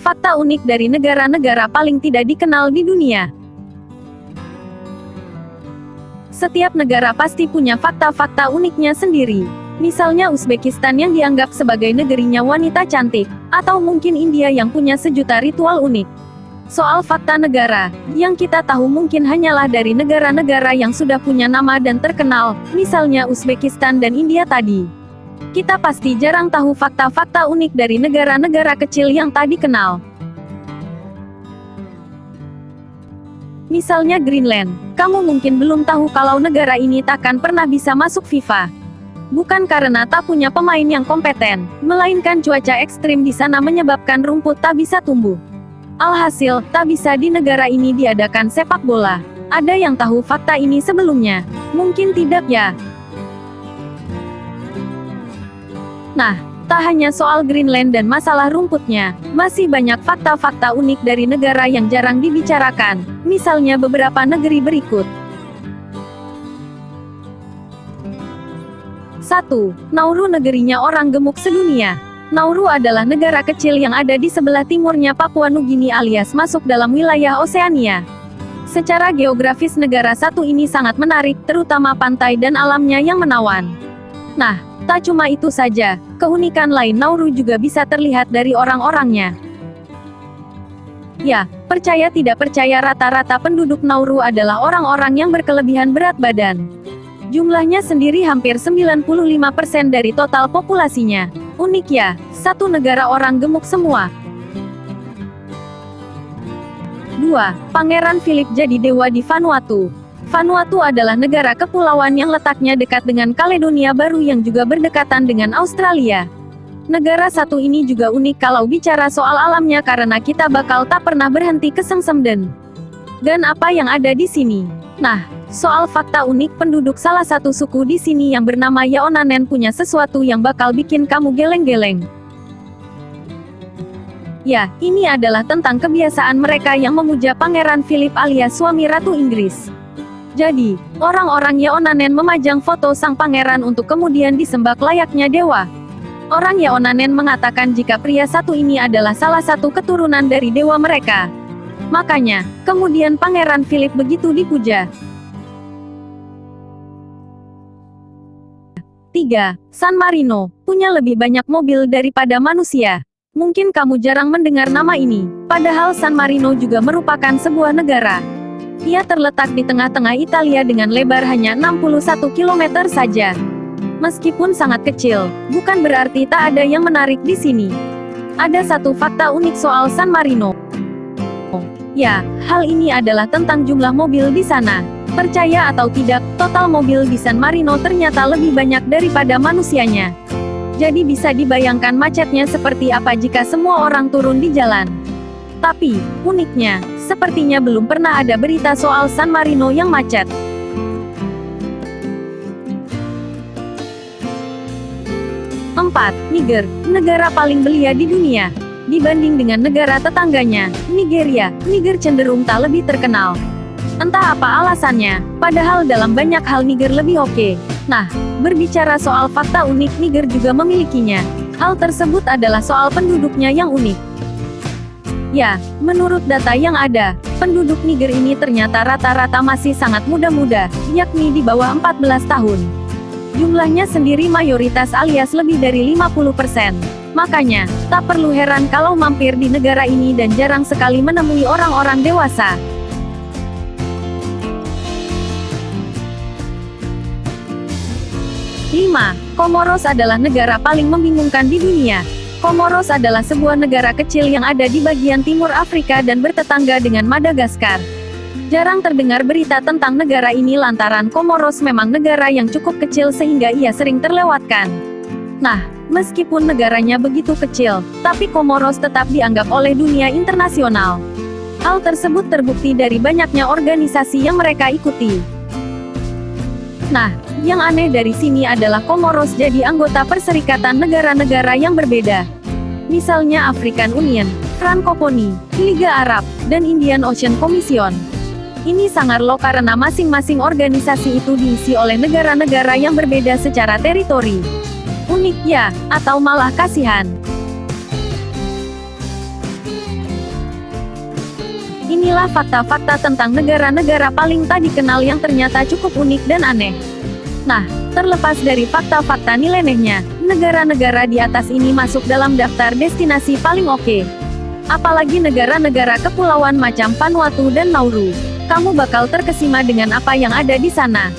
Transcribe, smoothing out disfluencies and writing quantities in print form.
Fakta unik dari negara-negara paling tidak dikenal di dunia. Setiap negara pasti punya fakta-fakta uniknya sendiri. Misalnya Uzbekistan yang dianggap sebagai negerinya wanita cantik, atau mungkin India yang punya sejuta ritual unik. Soal fakta negara, yang kita tahu mungkin hanyalah dari negara-negara yang sudah punya nama dan terkenal, misalnya Uzbekistan dan India tadi. Kita pasti jarang tahu fakta-fakta unik dari negara-negara kecil yang tak dikenal. Misalnya Greenland, kamu mungkin belum tahu kalau negara ini takkan pernah bisa masuk FIFA. Bukan karena tak punya pemain yang kompeten, melainkan cuaca ekstrim di sana menyebabkan rumput tak bisa tumbuh. Alhasil, tak bisa di negara ini diadakan sepak bola. Ada yang tahu fakta ini sebelumnya? Mungkin tidak ya. Nah, tak hanya soal Greenland dan masalah rumputnya, masih banyak fakta-fakta unik dari negara yang jarang dibicarakan, misalnya beberapa negeri berikut. 1. Nauru, negerinya orang gemuk sedunia. Nauru adalah negara kecil yang ada di sebelah timurnya Papua Nugini alias masuk dalam wilayah Oseania. Secara geografis negara satu ini sangat menarik, terutama pantai dan alamnya yang menawan. Nah, tak cuma itu saja, keunikan lain Nauru juga bisa terlihat dari orang-orangnya. Ya, percaya tidak percaya rata-rata penduduk Nauru adalah orang-orang yang berkelebihan berat badan. Jumlahnya sendiri hampir 95% dari total populasinya. Unik ya, satu negara orang gemuk semua. 2. Pangeran Philip jadi dewa di Vanuatu. Vanuatu adalah negara kepulauan yang letaknya dekat dengan Kaledonia Baru yang juga berdekatan dengan Australia. Negara satu ini juga unik kalau bicara soal alamnya karena kita bakal tak pernah berhenti kesengsem dan apa yang ada di sini. Nah, soal fakta unik penduduk salah satu suku di sini yang bernama Yaonanen punya sesuatu yang bakal bikin kamu geleng-geleng. Ya, ini adalah tentang kebiasaan mereka yang memuja Pangeran Philip alias suami Ratu Inggris. Jadi, orang-orang Yaonanen memajang foto sang pangeran untuk kemudian disembah layaknya dewa. Orang Yaonanen mengatakan jika pria satu ini adalah salah satu keturunan dari dewa mereka. Makanya, kemudian Pangeran Philip begitu dipuja. 3. San Marino, punya lebih banyak mobil daripada manusia. Mungkin kamu jarang mendengar nama ini, padahal San Marino juga merupakan sebuah negara. Ia terletak di tengah-tengah Italia dengan lebar hanya 61 km saja. Meskipun sangat kecil, bukan berarti tak ada yang menarik di sini. Ada satu fakta unik soal San Marino. Ya, hal ini adalah tentang jumlah mobil di sana. Percaya atau tidak, total mobil di San Marino ternyata lebih banyak daripada manusianya. Jadi bisa dibayangkan macetnya seperti apa jika semua orang turun di jalan. Tapi, uniknya, sepertinya belum pernah ada berita soal San Marino yang macet. 4. Niger, negara paling belia di dunia. Dibanding dengan negara tetangganya, Nigeria, Niger cenderung tak lebih terkenal. Entah apa alasannya, padahal dalam banyak hal Niger lebih oke. Nah, berbicara soal fakta unik Niger juga memilikinya. Hal tersebut adalah soal penduduknya yang unik. Ya, menurut data yang ada, penduduk Niger ini ternyata rata-rata masih sangat muda-muda, yakni di bawah 14 tahun. Jumlahnya sendiri mayoritas alias lebih dari 50%. Makanya, tak perlu heran kalau mampir di negara ini dan jarang sekali menemui orang-orang dewasa. 5. Komoros adalah negara paling membingungkan di dunia. Komoros adalah sebuah negara kecil yang ada di bagian timur Afrika dan bertetangga dengan Madagaskar. Jarang terdengar berita tentang negara ini lantaran Komoros memang negara yang cukup kecil sehingga ia sering terlewatkan. Nah, meskipun negaranya begitu kecil, tapi Komoros tetap dianggap oleh dunia internasional. Hal tersebut terbukti dari banyaknya organisasi yang mereka ikuti. Nah, yang aneh dari sini adalah Komoros jadi anggota Perserikatan Negara-Negara yang berbeda. Misalnya African Union, Francophonie, Liga Arab, dan Indian Ocean Commission. Ini sangat loh karena masing-masing organisasi itu diisi oleh negara-negara yang berbeda secara teritori. Unik ya, atau malah kasihan. Inilah fakta-fakta tentang negara-negara paling tak dikenal yang ternyata cukup unik dan aneh. Nah, terlepas dari fakta-fakta nyelenehnya, negara-negara di atas ini masuk dalam daftar destinasi paling oke. Apalagi negara-negara kepulauan macam Vanuatu dan Nauru. Kamu bakal terkesima dengan apa yang ada di sana.